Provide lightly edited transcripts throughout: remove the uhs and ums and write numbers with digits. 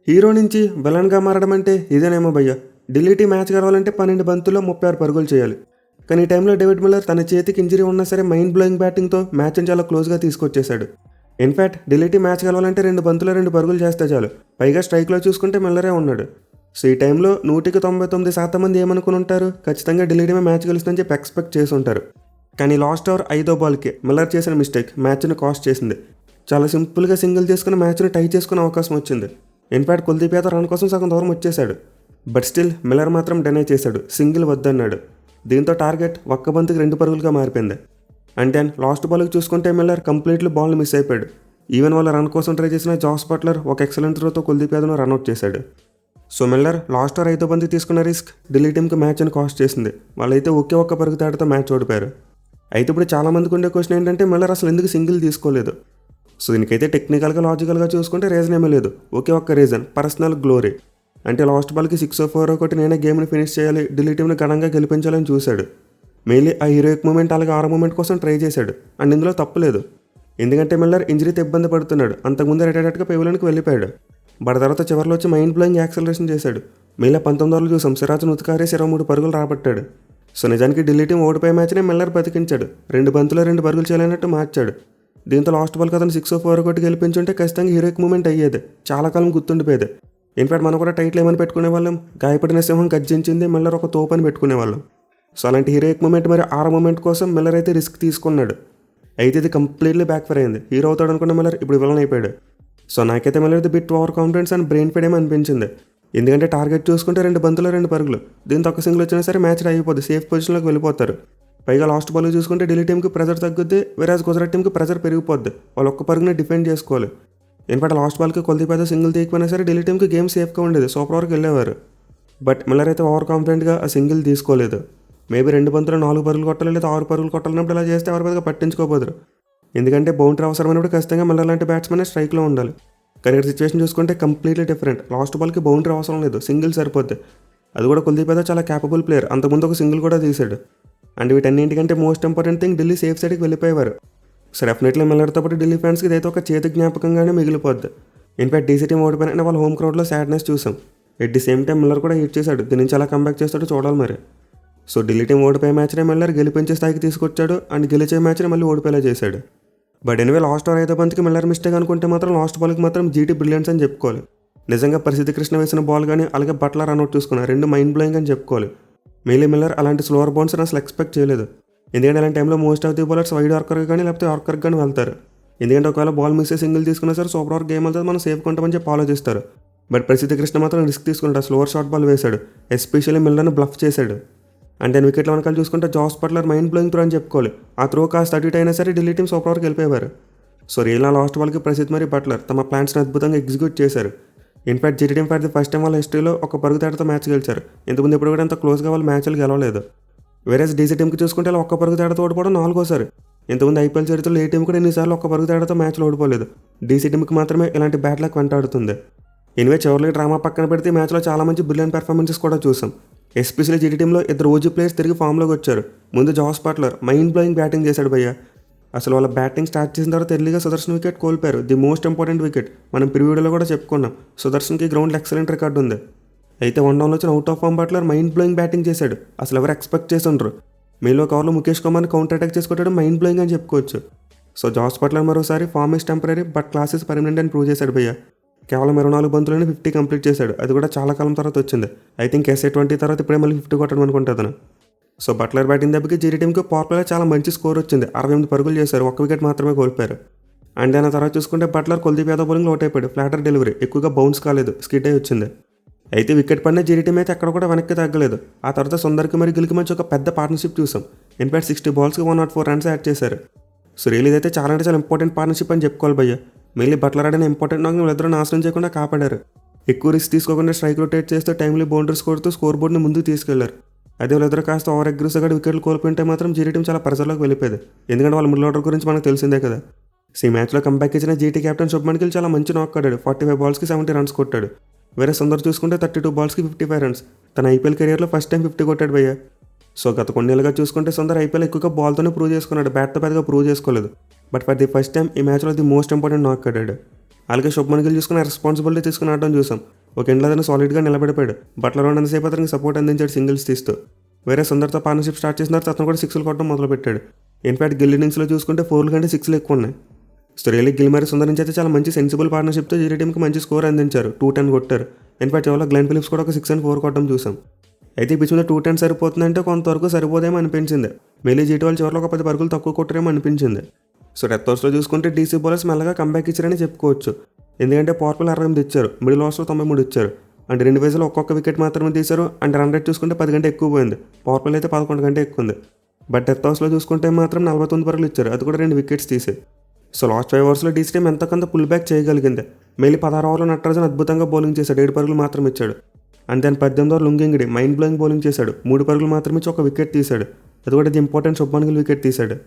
Hero నుంచి విలన్గా మారడం అంటే ఇదేనేమో భయ్య. ఢిల్లీ మ్యాచ్ గెలవాలంటే 12 బంతుల్లో 36 పరుగులు చేయాలి. కానీ ఈ టైంలో డేవిడ్ మిల్లర్ తన చేతికి ఇంజరీ ఉన్నా సరే మైండ్ బ్లోయింగ్ బ్యాటింగ్తో మ్యాచ్ని చాలా క్లోజ్గా తీసుకొచ్చేశాడు. ఇన్ఫ్యాక్ట్ ఢిల్లీ మ్యాచ్ గెలవాలంటే 2 బంతుల్లో 2 పరుగులు చేస్తే చాలు. పైగా స్ట్రైక్లో చూసుకుంటే మిల్లరే ఉన్నాడు. సో ఈ టైంలో 199% మంది ఏమనుకుని ఉంటారు, ఖచ్చితంగా ఢిల్లీ మ్యాచ్ గెలుస్తుందని చెప్పి ఎక్స్పెక్ట్ చేసి ఉంటారు. కానీ లాస్ట్ ఓవర్ 5వ బాల్కి మిల్లర్ చేసిన మిస్టేక్ మ్యాచ్ని కాస్ట్ చేసింది. చాలా సింపుల్గా సింగిల్ చేసుకుని మ్యాచ్ని టై చేసుకునే అవకాశం వచ్చింది. ఇన్ఫ్యాక్ట్ కుల్దీప్ యాదవ్ రన్ కోసం సగం దూరం వచ్చేశాడు. బట్ స్టిల్ మిల్లర్ మాత్రం డెనై చేశాడు, సింగిల్ వద్దన్నాడు. దీంతో టార్గెట్ ఒక్క బంతికి 2 పరుగులుగా మారిపోయింది. అంటే లాస్ట్ బాల్కి చూసుకుంటే మిల్లర్ కంప్లీట్లీ బాల్ని మిస్ అయిపోయాడు. ఈవెన్ వాళ్ళ రన్ కోసం ట్రై చేసిన జాస్ బట్లర్ ఒక ఎక్సలెంట్ త్రోతో కుల్దీప్ యాదవ్ను రన్అట్ చేశాడు. సో మిల్లర్ లాస్ట్ ఓవర్ 5వ బంతికి తీసుకున్న రిస్క్ ఢిల్లీ టీంకి మ్యాచ్ని కాస్ట్ చేసింది. వాళ్ళైతే ఒకే ఒక్క పరుగు తేడాతో మ్యాచ్ ఓడిపోయారు. అయితే ఇప్పుడు చాలామందికి ఉండే క్వశ్చన్ ఏంటంటే మిల్లర్ అసలు ఎందుకు సింగిల్ తీసుకోలేదు. సో దీనికైతే టెక్నికల్గా లాజికల్గా చూసుకుంటే రీజన్ ఏమీ లేదు. ఒకే ఒక్క రీజన్, పర్సనల్ గ్లోరీ. అంటే లాస్ట్ బాల్కి 6-4 కొట్టి నేనే గేమ్ని ఫినిష్ చేయాలి, ఢిల్లీ టీంని ఘనంగా గెలిపించాలని చూశాడు. మెయిన్లీ ఆ హీరోయిక్ మూమెంట్ అలాగే ఆరో మూమెంట్ కోసం ట్రై చేశాడు. అండ్ ఇందులో తప్పులేదు, ఎందుకంటే మిల్లర్ ఇంజరీతో ఇబ్బంది పడుతున్నాడు. అంతకుముందు రిటైర్డ్గా పెవిలియన్కి వెళ్ళిపోయాడు. బట్ తర్వాత చివరిలో వచ్చి మైండ్ బ్లోయింగ్ యాక్సలరేషన్ చేశాడు. మెయిన్లో 19 ఓవర్లు చూసాం, సిరాజ్ను ఉతికారేసి 23 పరుగులు రాబట్టాడు. సో నిజానికి ఢిల్లీ టీం ఓడిపోయే మ్యాచ్నే మిల్లర్ బతికించాడు. 2 బంతుల్లో 2 పరుగులు చేయాలన్నట్టు మార్చాడు. దీంతో లాస్ట్ బాల్కి అతను 6-4 కొట్టి గెలిపించుంటే ఖచ్చితంగా హీరోయిక్ మూమెంట్ అయ్యేది, చాలా కాలం గుర్తుండిపోయేది. ఇన్ఫాక్ట్ మనం కూడా టైటిల్ ఏమని పెట్టుకునే వాళ్ళం, గాయపడిన సింహం గర్జించింది, మిల్లర్ ఒక తోపని పెట్టుకునేవాళ్ళం. సో అలాంటి హీరోయిక్ మూమెంట్ మరి ఆరో మూమెంట్ కోసం మిల్లర్ అయితే రిస్క్ తీసుకున్నాడు. అయితే ఇది కంప్లీట్లీ బ్యాక్ ఫైర్ అయింది. హీరో అవుతాడు అనుకున్న మిల్లర్ ఇప్పుడు విలన్ అయిపోయాడు. సో నాకైతే మిల్లర్ది bit over confidence and brain fade ఏమో అనిపించింది. ఎందుకంటే టార్గెట్ చూసుకుంటే 2 బంతుల్లో 2 పరుగులు, దీంతో ఒక సింగిల్ వచ్చినా సరే మ్యాచ్ అయిపోద్ది, సేఫ్ పొజిషన్లోకి వెళ్ళిపోతారు. పైగా లాస్ట్ బాల్ చూసుకుంటే ఢిల్లీ టీంకి ప్రెజర్ తగ్గుద్ది, వేరేజ్ గుజరాత్ టీంకి ప్రెజర్ పెరిగిపోద్ది. వాళ్ళు ఒక్క పరుగుని డిఫెండ్ చేసుకోవాలి. ఇన్ఫాక్ట్ లాస్ట్ బాల్కి కుల్దీప్ యాదవ్ సింగిల్ తీయకపోయినా సరే ఢిల్లీ టీంకి గేమ్ సేఫ్గా ఉండేది, సూపర్ ఓవర్కి వెళ్ళేవారు. బట్ మిల్లర్ అయితే ఓవర్ కాన్ఫిడెంట్గా ఆ సింగిల్ తీసుకోలేదు. మేబీ 2 బంతుల్లో 4 పరుగులు కొట్టాలి లేదా 6 పరుగులు కొట్టాలన్నప్పుడు ఇలా చేస్తే ఎవరి పెద్దగా పట్టించుకోపోదురు. ఎందుకంటే బౌండరీ అవసరమైనప్పుడు ఖచ్చితంగా మిల్లర్ లాంటి బ్యాట్స్మెన్ స్ట్రైక్లో ఉండాలి. కానీ ఇక్కడ సిచ్యువేషన్ చూసుకుంటే కంప్లీట్లీ డిఫరెంట్. లాస్ట్ బాల్కి బౌండరీ అవసరం లేదు, సింగిల్ సరిపోద్ది. అది కూడా కుల్దీప్ యాదవ్ చాలా క్యాపబుల్ ప్లేయర్, అంతకుముందు ఒక సింగిల్ కూడా తీశాడు. అండ్ వీటన్నింటికంటే most important thing, Delhi safe సైడ్కి వెళ్ళిపోయేవారు. సో డెఫినెట్లీ మిల్లర్తో పాటు ఢిల్లీ ఫ్యాన్స్కి ఇదైతే ఒక చేతి జ్ఞాపకంగానే మిగిలిపోద్ది. ఇన్ఫాక్ట్ డీసీ టీం ఓడిపోయినా వాళ్ళ హోమ్ క్రౌడ్లో సాడ్నెస్ చూసాం. At the same time Miller కూడా హిట్ చేశాడు. దీని నుంచి అలా కంబ్యాక్ చేస్తాడో చూడాలి మరి. సో ఢిల్లీ టీం ఓడిపోయే మ్యాచ్నే మిల్లర్ గెలిపించే స్థాయికి తీసుకొచ్చాడు, అండ్ గెలిచే మ్యాచ్ని మళ్ళీ ఓడిపోయేలా చేశాడు. బట్ ఎనివే లాస్ట్ ఓవర్ 5వ బంతికి మిల్లర్ మిస్టేక్ అనుకుంటే మాత్రం లాస్ట్ బాల్కి మాత్రం జీటీ బ్రిలియన్స్ అని చెప్పుకోవాలి. నిజంగా పరిస్థితి కృష్ణ వేసిన బాల్ కానీ అలాగే బట్లర్ రన్అట్ చూసుకున్నారు, 2 మైండ్ బ్లోయింగ్ అని చెప్పుకోవాలి. మెయిన్లీ మిల్లర్ అలాంటి స్లోవర్ బౌన్స్ అసలు ఎక్స్పెక్ట్ చేయలేదు. ఎందుకంటే అలాంటి టైంలో most of the bowlers wide ఆర్కర్కి కానీ లేకపోతే ఆర్కర్కి కానీ వెళ్తారు. ఎందుకంటే ఒకవేళ బాల్ మిస్ సింగిల్ తీసుకున్నా సరే సూపర్ ఓవర్ గేమ్ వెళ్తుంది, మనం సేఫ్ కొంటామని చెప్పి ఆలోచిస్తారు. బట్ పరిస్థితి కృష్ణ మాత్రం రిస్క్ తీసుకుంటాడు, స్లోవర్ షార్ట్ బాల్ వేశాడు, ఎస్పెషల్లీ మిల్లర్ని బ్లఫ్ చేశాడు. అంటే వికెట్ల వెనకాల చూసుకుంటే Jos Buttler mind blowing throw అని చెప్పుకోవాలి. ఆ త్రో కాస్త అటు అయినా సరే ఢిల్లీ టీం సూపర్ ఓవర్కి వెళ్ళిపోయారు. సో రియల్గా లాస్ట్ బాల్కి ప్రసిద్ధ్ మరి బట్లర్ తమ ప్లాన్స్ని అద్భుతంగా ఎగ్జిక్యూట్ చేశారు. In fact GT team for the first time వాళ్ళ హిస్టరీలో ఒక పరుగు తేడాతో మ్యాచ్ గెలిచారు. ఇంతకుముందు ఎప్పుడు కూడా అంత క్లోజ్గా వాళ్ళు మ్యాచ్లు గెలవలేదు. వేరేస్ డీసీ టీంకి చూసుకుంటే ఒక్క పరుగు తేడాతో ఓడిపోవడం 4వసారి. ఇంతకుముందు ఐపీఎల్ చరిత్రలో ఏ టీం కూడా ఎన్నిసార్లు ఒక్క పరుగు తేడాతో మ్యాచ్లో ఓడిపోలేదు. డీసీ టీంకి మాత్రమే ఇలాంటి బ్యాడ్ లక్ వెంటాడుతుంది. ఎనివే చివరికి డ్రామా పక్కన పెడితే మ్యాచ్లో చాలా మంచి బ్రిలియన్ పెర్ఫార్మెన్సెస్ కూడా చూసాం. ఎస్పెషల్లీ జీటీ టీంలో 2 ఓజీ ప్లేయర్స్ తిరిగి ఫామ్లోకి వచ్చారు. ముందు Jos Buttler mind blowing batting చేశాడు భయ్య. అసలు వాళ్ళ బ్యాటింగ్ స్టార్ట్ చేసిన తర్వాత ఎర్లీగా సుదర్శన్ వికెట్ కోల్పోయారు, ది మోస్ట్ ఇంపార్టెంట్ వికెట్. మనం ప్రివ్యూలో కూడా చెప్పుకున్నాం, సుదర్శన్కి గ్రౌండ్లో ఎక్సలెంట్ రికార్డు ఉంది. అయితే 1 డౌన్లో వచ్చిన out of form Buttler mind blowing batting చేశాడు, అసలు ఎవరు ఎక్స్పెక్ట్ చేసి ఉండరు. మీలో కవర్లో ముఖేష్ కుమార్ని కౌంటర్ అటాక్ చేసుకుంటాడు, మైండ్ బ్లోయింగ్ అని చెప్పుకోవచ్చు. సో జాస్ బట్లర్ మరోసారి form is temporary but class is permanent అని ప్రూవ్ చేశాడు భయ్య. కేవలం 24 బంతులని 50 కంప్లీట్ చేశాడు, అది కూడా చాలా కాలం తర్వాత వచ్చింది. ఐ థింక్ SA20 తర్వాత ఇప్పుడే మళ్ళీ 50 కొట్టడం అనుకుంటుంది. సో బట్లర్ బ్యాటింగ్ దెబ్బకి జీటీ టీంకి పవర్ ప్లేలో చాలా మంచి స్కోర్ వచ్చింది, 68 పరుగులు చేశారు, 1 వికెట్ మాత్రమే కోల్పోయారు. అండ్ దాని తర్వాత చూసుకుంటే Buttler Kuldeep Yadav bowling out అయిపోయాడు, ఫ్లాటర్ డెలివరీ, ఎక్కువగా బౌన్స్ కాలేదు, స్కిట్ అయి వచ్చింది. అయితే వికెట్ పడిన జీటీ టీం అయితే ఎక్కడ కూడా వెనక్కి తగ్గలేదు. ఆ తర్వాత సుందర్కి మరి గిల్కి మధ్య ఒక పెద్ద పార్ట్నర్షిప్ చూసాం. ఇన్ఫాక్ట్ 60 బాల్స్కి 104 రన్స్ యాడ్ చేశారు. సో రియల్ ఇదైతే చాలా అంటే చాలా ఇంపార్టెంట్ పార్ట్నర్షిప్ అని చెప్పుకోవాలి భయ్య. మెయిన్లీ బట్లర్ ఆడిన ఇంపార్టెంట్ నాక్ వీళ్ళిద్దరూ నాశనం చేయకుండా కాపాడారు. ఎక్కువ రిస్క్ తీసుకోకుండా స్ట్రైక్ రొటేట్ చేస్తూ టైమ్లీ బౌండరీస్ కొడుతూ స్కోర్ బోర్డ్ని ముందుకు తీసుకెళ్లారు. అదే వీళ్ళిద్దరు కాస్త ఓవర్ అగ్రెసివ్గా వికెట్లు కోల్పోయింటే మాత్రం జీటీ టీం చాలా ప్రెజర్లోకి వెళ్ళిపోయేది. ఎందుకంటే వాళ్ళ మిడిల్ ఆర్డర్ గురించి మనకు తెలిసిందే కదా. సో ఈ మ్యాచ్లో కంబ్యాక్ ఇచ్చిన జీటీ కెప్టెన్ శుభ్మన్ గిల్ చాలా మంచి నాక్ ఆడాడు, 45 బాల్స్కి 70 రన్స్ కొట్టాడు. వేరే సుందర్ చూసుకుంటే 32 బాల్స్కి 55 రన్స్. తన ఐపీఎల్ కెరియర్లో ఫస్ట్ టైం 50 కొట్టాడు భయ్య. సో గత కొన్నేళ్ళుగా చూసుకుంటే సుందర్ ఐపీఎల్ ఎక్కువగా బాల్తోనే ప్రూవ్ చేసుకున్నాడు, బ్యాట్తో పెద్దగా ప్రూవ్ చేసుకోలేదు. But for the first time ఈ మ్యాచ్లో ది మోస్ట్ ఇంపార్టెంట్ నాక్ ఆడాడు. అలాగే శుభ్మన్ గిల్ చూసుకున్న రెస్పాన్సిబిలిటీ తీసుకుని ఆడడం చూసాం. ఒక ఎండ్లో అతను సాలిడ్గా నిలబడిపోయాడు. బట్లర్ ఉన్నంతసేపు అతనికి సపోర్ట్ అందించాడు సింగిల్స్ తీస్తూ. వేరే సుందర్తో పార్ట్నర్షిప్ స్టార్ట్ చేసిన తర్వాత అతను కూడా సిక్స్లు కొట్టడం మొదలుపెట్టాడు. ఇన్ఫాక్ట్ గిల్ ఇన్నింగ్స్లో చూసుకుంటే 4 కంటే 6 ఎక్కువ ఉన్నాయి. సో రియల్లీ గిల్ మరి సుందర్ నుంచి అయితే చాలా మంచి సెన్సిబుల్ పార్ట్నర్షిప్తో జీటీ టీంకి మంచి స్కోర్ అందించారు. 210 కొట్టారు. ఇన్ఫాక్ట్ చివరిలో గ్లెన్ ఫిలిప్స్ కూడా ఒక 6 and 4 కొట్టడం చూసాం. అయితే ఈ పిచ్ మీద 210 సరిపోతుందంటే కొంతవరకు సరిపోదేమో అనిపించింది. మళ్ళీ జీటీ వాళ్ళు చివరిలో ఒక 10 పరుగులు తక్కువ కొట్టారేమో అనిపించింది. సో డెత్ ఓవర్స్లో చూసుకుంటే డీసీ బౌలర్స్ మెల్లగా కంబ్యాక్ ఇచ్చారని చెప్పుకోవచ్చు. ఎందుకంటే పవర్ ప్లే 68 ఇచ్చారు, మిడిల్ ఓవర్స్లో 93 ఇచ్చారు. అంటే 2 ఫేజ్లో ఒక్కొక్క వికెట్ మాత్రమే తీశారు. అంటే రన్ రేట్ చూసుకుంటే 10 కంటే ఎక్కువ పోయింది. పవర్ ప్లే అయితే 11 కంటే ఎక్కువ ఉంది. బట్ డెత్ ఓవర్స్లో చూసుకుంటే మాత్రం 49 పరుగులు ఇచ్చారు, అది కూడా 2 వికెట్స్ తీసి. సో లాస్ట్ 5 ఓవర్స్లో డీసీ టీం ఎంతకంత పుల్ బ్యాక్ చేయగలిగింది. మళ్ళీ 16 ఓవర్లో నటరాజన్ అద్భుతంగా బౌలింగ్ చేశాడు, 7 పరుగులు మాత్రం ఇచ్చాడు. అండ్ దాని 18 ఓవర్ లుంగింగిడి మైండ్ బ్లోయింగ్ బౌలింగ్ చేశాడు, 3 పరుగులు మాత్రం ఇచ్చి ఒక వికెట్ తీశాడు, అది కూడా ఇది ఇంపార్టెంట్ శుభ్మన్ గిల్ వికెట్ తీశాడు.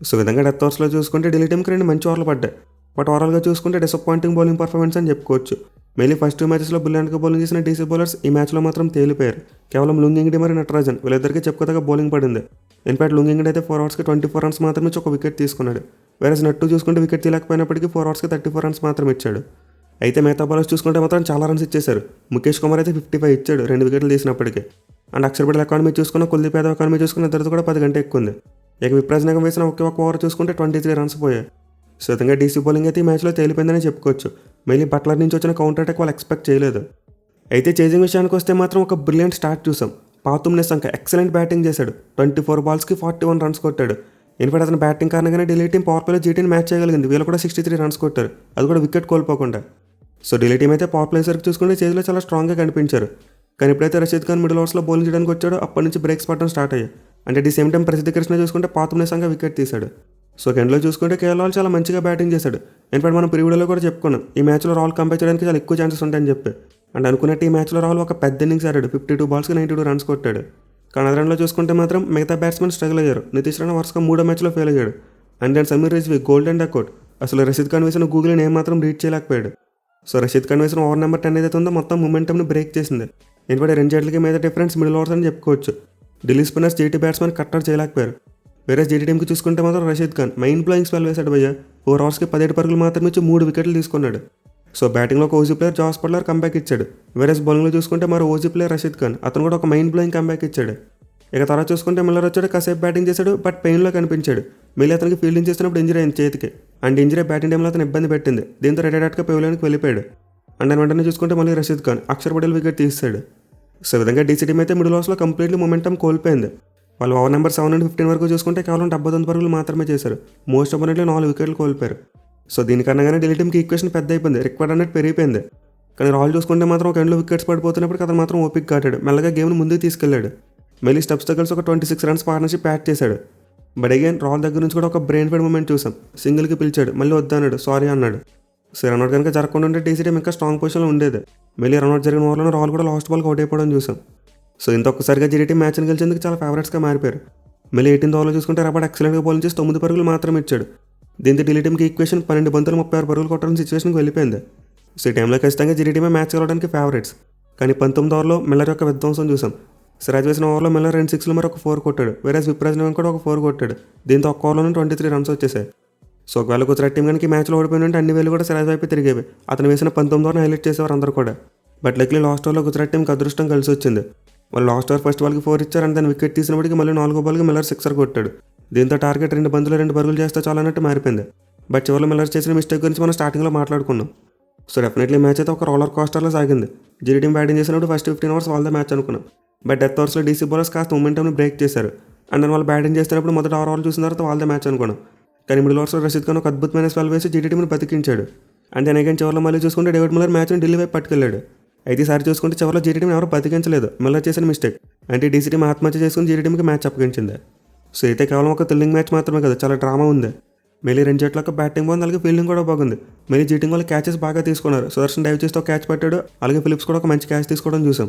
సో విధంగా డెత్ ఓవర్స్లో చూసుకుంటే ఢిల్లీ టీంకి 2 మంచి ఓవర్లు పడ్డాయి. బట్ ఓవరాల్గా చూసుకుంటే డిసప్పాయింటింగ్ బౌలింగ్ పర్ఫార్మెన్స్ అని చెప్పుకోవచ్చు. మళ్ళీ ఫస్ట్ 2 మ్యాచెస్లో బ్రిలియంట్గా బౌలింగ్ చేసిన డీసీ బౌలర్స్ ఈ మ్యాచ్లో మాత్రం తేలిపోయారు. కేవలం లుంగింగిడి మరి నటరాజన్ వీళ్ళిద్దరికీ చెప్పుకోదగ్గ బౌలింగ్ పడింది. ఇన్ఫాక్ట్ లుంగింగిడి అయితే 4 ఓవర్స్కి 24 రన్స్ మాత్రం ఇచ్చి ఒక వికెట్ తీసుకున్నాడు. వేరే నట్టు చూసుకుంటే వికెట్ తీయలేకపోయినప్పటికీ 4 ఓవర్స్కి 34 రన్స్ మాత్రం ఇచ్చాడు. అయితే మిగతా బౌలర్స్ చూసుకుంటే మాత్రం చాలా రన్స్ ఇచ్చేశారు. ముఖేష్ కుమార్ అయితే 55 ఇచ్చాడు 2 వికెట్లు తీసినప్పటికీ. అండ్ అక్షర్ పటేల్ ఎకానమీ చూసుకున్న కుల్దీప్ యాదవ్ ఎకానమీ చూసుకున్న ఇద్దరితో కూడా 10 కంటే ఎక్కువ ఉంది. ఇక విప్రాజ్నగం వేసిన ఒకే ఒక ఓవర్ చూసుకుంటే 23 రన్స్ పోయాయి. సో విధంగా డీసీ బౌలింగ్ అయితే ఈ మ్యాచ్లో తేలిపోయిందని చెప్పుకోవచ్చు. మళ్ళీ బట్లర్ నుంచి వచ్చిన కౌంటర్ అటాక్ వాళ్ళు ఎక్స్పెక్ట్ చేయలేదు. అయితే చేజింగ్ విషయానికి వస్తే మాత్రం ఒక బ్రిలియంట్ స్టార్ట్ చూసాం. పాతుమ్ నిస్సంక ఎక్సలెంట్ బ్యాటింగ్ చేశాడు, 24 బాల్స్కి 41 రన్స్ కొట్టాడు. ఇన్ఫాక్ట్ అతను బ్యాటింగ్ కారణంగానే ఢిల్లీ టీం పవర్ ప్లేలో జీటీని మ్యాచ్ చేయగలిగింది. వీళ్ళు కూడా 63 రన్స్ కొట్టారు, అది కూడా వికెట్ కోల్పోకుండా. సో ఢిల్లీ టీం అయితే పవర్ ప్లే సరికి చూసుకుంటే చేతిలో చాలా స్ట్రాంగ్గా కనిపించారు. కానీ ఎప్పుడైతే రషీద్ ఖాన్ మిడిల్ ఓవర్స్లో బౌలింగ్ చేయడానికి వచ్చాడో అప్పటి నుంచి బ్రేక్స్ పడడం స్టార్ట్ అయ్యాయి. అంటే ది సేమ్ టైం ప్రసిద్ధ కృష్ణ చూసుకుంటే పాతుమ్ నిస్సంక వికెట్ తీశాడు. సో ఎండ్లో చూసుకుంటే కేఎల్ రాహుల్ చాలా మంచిగా బ్యాటింగ్ చేశాడు. ఇన్ఫాక్ట్ మనం ప్రీవిడీలో కూడా చెప్పుకున్నాం ఈ మ్యాచ్లో రాహుల్ కంపేర్ చేయడానికి చాలా ఎక్కువ ఛాన్సెస్ ఉంటాయని చెప్పి. అండ్ అనుకున్నట్టు ఈ మ్యాచ్లో రాహుల్ ఒక పెద్ద ఇన్నింగ్స్ ఆడాడు, 52 బాల్స్కి 92 రన్స్ కొట్టాడు. కానీ అదే రన్లో చూసుకుంటే మాత్రం మిగతా బ్యాట్స్మెన్ స్ట్రగుల్ అయ్యారు. నితీష్ రాణా వరుసగా 3వ మ్యాచ్లో ఫెయిల్ అయ్యాడు. And then Sameer Rizvi golden duck out. అసలు రషీద్ ఖాన్ వేసిన గూగుల్ని ఏమాత్రం రీచ్ చేయలేకపోయాడు. సో రషీద్ ఖాన్ వేసిన ఓవర్ నెంబర్ 10 ఏదైతే ఉందో మొత్తం మొమెంటమ్ని బ్రేక్ చేసింది. ఇన్ఫాక్ట్ 2 జట్లకి మీద డిఫరెన్స్ మిడిల్ ఓవర్స్ అని చెప్పుకోవచ్చు. Delhi spinners GT batsmen cutter చేయలేకపోయారు. వేరే జీటీ టీంకి చూసుకుంటే మాత్రం Rashid Khan mind blowing spell వేశాడు భయ్య. 4 ఓవర్స్కి 17 పరుగులు మాత్రమే ఇచ్చి 3 వికెట్లు తీసుకున్నాడు. సో బ్యాటింగ్లో ఒక OG player Jos Buttler comeback ఇచ్చాడు. వేరే బౌలింగ్లో చూసుకుంటే మరో ఓజీ ప్లేయర్ రషీద్ ఖాన్, అతను కూడా ఒక మైండ్ బ్లోయింగ్ కంబ్యాక్ ఇచ్చాడు. ఇక తర్వాత చూసుకుంటే మిల్లర్ వచ్చాడు, కాసేపు బ్యాటింగ్ చేశాడు, బట్ పెయిన్లో కనిపించాడు. మళ్ళీ అతనికి ఫీల్డింగ్ చేస్తున్నప్పుడు ఇంజరీ అయింది చేతికి. అండ్ ఇంజరీ బ్యాటింగ్ టైంలో అతను ఇబ్బంది పెట్టింది. దీంతో రెడీగా పెవిలియన్కి వెళ్ళిపోయాడు. అండ్ వెంటనే చూసుకుంటే మళ్ళీ రషీద్ ఖాన్ అక్షర్ పటేల్ వికెట్ తీసాడు. సో విధంగా డీసీ టీం అయితే మిడిల్ ఓవర్స్లో కంప్లీట్లీ మొమెంటమ్ కోల్పోయింది. వాళ్ళు ఓవర్ నెంబర్ 7 and 15 వరకు చూసుకుంటే కేవలం 79 పరుగులు మాత్రమే చేశారు. మోస్ట్ అపోనెంట్లీ 4 వికెట్లు కోల్పోయారు. సో దీనికన్నాగానే ఢిల్లీ టీంకి ఈక్వేషన్ పెద్ద అయిపోయింది, రిక్వైర్డ్ అనేది పెరిగిపోయింది. కానీ రాహుల్ చూసుకుంటే మాత్రం ఒక ఎండ్లో వికెట్స్ పడిపోతున్నప్పుడు అతను మాత్రం ఓపిక్ కాటాడు, మెల్లగా గేమ్ను ముందుకు తీసుకెళ్లాడు. మళ్ళీ స్టెప్స్తో కలిసి ఒక 26 రన్స్ పార్ట్నర్షిప్ యాడ్ చేశాడు. బట్ అగైన్ రాహుల్ దగ్గర నుంచి కూడా ఒక బ్రెయిన్ ఫెడ్ మూమెంట్ చూసాం. సింగిల్కి పిలిచాడు, మళ్ళీ వద్దన్నాడు, సారీ అన్నాడు. సో రన్అట్ కనుక జరగకుండా ఉంటే డీసీ టీం ఇంకా స్ట్రాంగ్ పొజిషన్లో ఉండేది. మళ్ళీ రన్అట్ జరిగిన ఓవర్లో రాహుల్ కూడా లాస్ట్ బాల్కి అవుట్ అయిపోవడం చూసాం. సో ఇంత ఒక్కసారిగా జీటీ టీం మ్యాచ్ని గెలిచేందుకు చాలా ఫేవరెట్స్గా మారిపోయారు. మళ్ళీ 18th ఓవర్లో చూసుకుంటే రబాడ్ ఎక్సలెంట్గా బౌలింగ్ చేసి 9 పరుగులు మాత్రం ఇచ్చాడు. దీంతో ఢిల్లీ టీంకి ఈక్వేషన్ 12 బంతులు 36 పరుగులు కొట్టాలని సిచ్యువేషన్కి వెళ్ళిపోయింది. సో ఈ టైంలో ఖచ్చితంగా జీటీ టీమే మ్యాచ్ గెలవడానికి ఫేవరెట్స్. కానీ 19th ఓవర్లో మిల్లర్ యొక్క విధ్వంసం చూసాం. సిరాజ్ వేసిన ఓవర్లో మిల్లర్ 2 6లు మరి ఒక 4 కొట్టాడు. వేరే విప్రాజ్నగం కూడా ఒక 4 కొట్టాడు. దీంతో ఒక్క ఓవర్లోనే 23 రన్స్ వచ్చేసాయి. సో ఒకవేళ గుజరాత్ టీం కనుక ఈ మ్యాచ్లో ఓడిపోయినంటే అన్ని వేలు కూడా సిరాజ్ వైపు తిరిగేవి. అతను వేసిన 19th ఓవర్ని హైలైట్ చేసేవారు అందరూ కూడా. బట్ లక్లీ లాస్ట్ ఓవర్లో గుజరాత్ టీంకి అదృష్టం కలిసి వచ్చింది. వాళ్ళు లాస్ట్ ఓవర్ ఫస్ట్ బాల్కి 4 ఇచ్చారు. అండ్ దాన్ని వికెట్ తీసినప్పటికీ మళ్ళీ 4వ బాల్కి మిల్లర్ 6 కొట్టాడు. దీంతో టార్గెట్ 2 బంతులు 2 పరుగులు చేస్తే చాలా అన్నట్టు మారిపోయింది. బట్ చివరిలో మిల్లర్ చేసిన మిస్టేక్ గురించి మనం స్టార్టింగ్లో మాట్లాడుకున్నాం. సో డెఫినెట్లీ మ్యాచ్ అయితే ఒక రోలర్ కోస్టర్లో సాగింది. జీటీ టీం బ్యాటింగ్ చేసినప్పుడు ఫస్ట్ 15 ఓవర్స్ వాళ్ళ మ్యాచ్ అనుకున్నాం. బట్ డెత్ ఓవర్స్లో డీసీ బౌలర్స్ కాస్త మొమెంటమ్ని బ్రేక్ చేశారు. అండ్ దాని వాళ్ళు బ్యాటింగ్ చేస్తున్నప్పుడు మొదటి 6 ఓవర్లు చూసిన తర్వాత వాళ్ళ మ్యాచ్ అనుకున్నాం. కానీ మిడిల్ ఓవర్స్లో రషీద్ ఖాన్ ఒక అద్భుతమైన స్పెల్ వేసి జీటీ టీంని బతికించాడు. అండ్ దాని అగైన్ చివరిలో మళ్ళీ చూసుకుంటే డేవిడ్ మిల్లర్ మ్యాచ్ని ఢిల్లీ వైపు పట్టుకెళ్ళాడు. అయితే ఈసారి చూసుకుంటే చివరిలో జీటీ టీం ఎవరు బతికించలేదు, మిల్లర్ చేసిన మిస్టేక్. అంటే డీసీ టీం ఆత్మహత్య చేసుకుని జీటీ టీంకి మ్యాచ్ అప్పగించింది. సో అయితే కేవలం ఒక థ్రిల్లింగ్ మ్యాచ్ మాత్రమే కదా, చాలా డ్రామా ఉంది. మళ్ళీ 2 జట్లకు బ్యాటింగ్ బాగుంది, అలాగే ఫీల్డింగ్ కూడా బాగుంది. మళ్ళీ జీటింగ్ వాళ్ళు క్యాచెస్ బాగా తీసుకున్నారు. సుదర్శన్ డైవ్ చేస్తూ క్యాచ్ పట్టాడు, అలాగే ఫిలిప్స్ కూడా ఒక మంచి క్యాచ్ తీసుకోవడం చూసాం.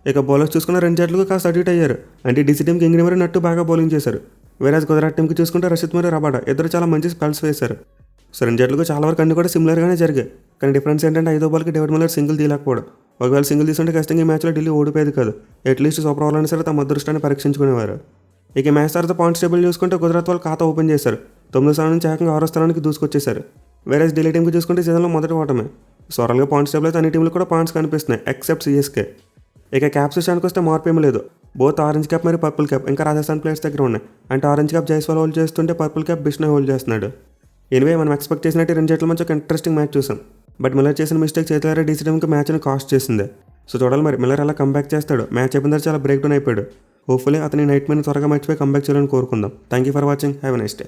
ఇక బౌలర్స్ చూసుకున్న 2 జట్లకు కాస్త అడ్యూట్ అయ్యారు. అంటే డీసీ టీంకి ఇంగ్రీ మరి నట్టు బాగా బౌలింగ్ చేశారు. వేరే గుజరాత్ టీంకి చూసుకుంటే రషీద్ మరి రబాడా ఇద్దరు చాలా మంచి స్పెల్స్ వేశారు. సో 2 జట్లకు చాలా వరకు అన్ని కూడా సిమిలర్గానే జరిగాయి. కానీ డిఫరెన్స్ ఏంటంటే 5వ బాల్కి డేవిడ్ మిల్లర్ సింగిల్ తీయలేకపోవడం. ఒకవేళ సింగిల్ తీసుకుంటే ఖచ్చితంగా ఈ మ్యాచ్లో ఢిల్లీ ఓడిపోయేది కాదు. అట్లీస్ట్ సూపర్ ఓవర్ అయినా సరే తమ అదృష్టాన్ని పరీక్షించుకునేవారు. ఇక మ్యాచ్ తర్వాత పాయింట్స్ టేబుల్ చూసుకుంటే గుజరాత్ వాళ్ళు ఖాతా ఓపెన్ చేశారు. 9వ స్థానం నుంచి ఏకంగా 6వ స్థానానికి దూసుకొచ్చేశారు. వేరే ఢిల్లీ టీంకి చూసుకుంటే సీజన్లో మొదటి ఓటమే. సో ఓవరాల్గా పాయింట్స్ టేబుల్ అయితే అన్ని టీంలు కూడా పాయింట్స్ కనిపిస్తున్నాయి ఎక్సెప్ట్ సిఎస్కే. ఇక క్యాప్స్ విషయానికి వస్తే మార్పు ఏమీ లేదు. బోత్ ఆరెంజ్ క్యాప్ మరియు పర్పుల్ క్యాప్ ఇంకా రాజస్థాన్ ప్లేయర్స్ దగ్గర ఉన్నాయి. అంటే ఆరెంజ్ క్యాప్ జైస్వాల్ హోల్డ్ చేస్తుంటే పర్పుల్ క్యాప్ బిష్నోయ్ హోల్డ్ చేస్తున్నాడు. ఎనివే మనం ఎక్స్పెక్ట్ చేసినట్టు రెండు జట్ల మధ్య ఒక ఇంట్రెస్టింగ్ మ్యాచ్ చూసాం. బట్ మిల్లర్ చేసిన మిస్టేక్ చేతులారా డీసీ టీంకి మ్యాచ్ని కాస్ట్ చేసింది. సో చూడాలి మరి మిల్లర్ ఎలా కంబ్యాక్ చేస్తాడు. మ్యాచ్ అయిపోయిన తర్వాత చాలా బ్రేక్ డౌన్ అయిపోయాడు. హోప్ఫుల్లీ అతని నైట్ మైన త్వరగా మర్చిపోయి కంబ్యాక్ చేయాలని కోరుకుందాం. Thank you for watching. Have a nice day.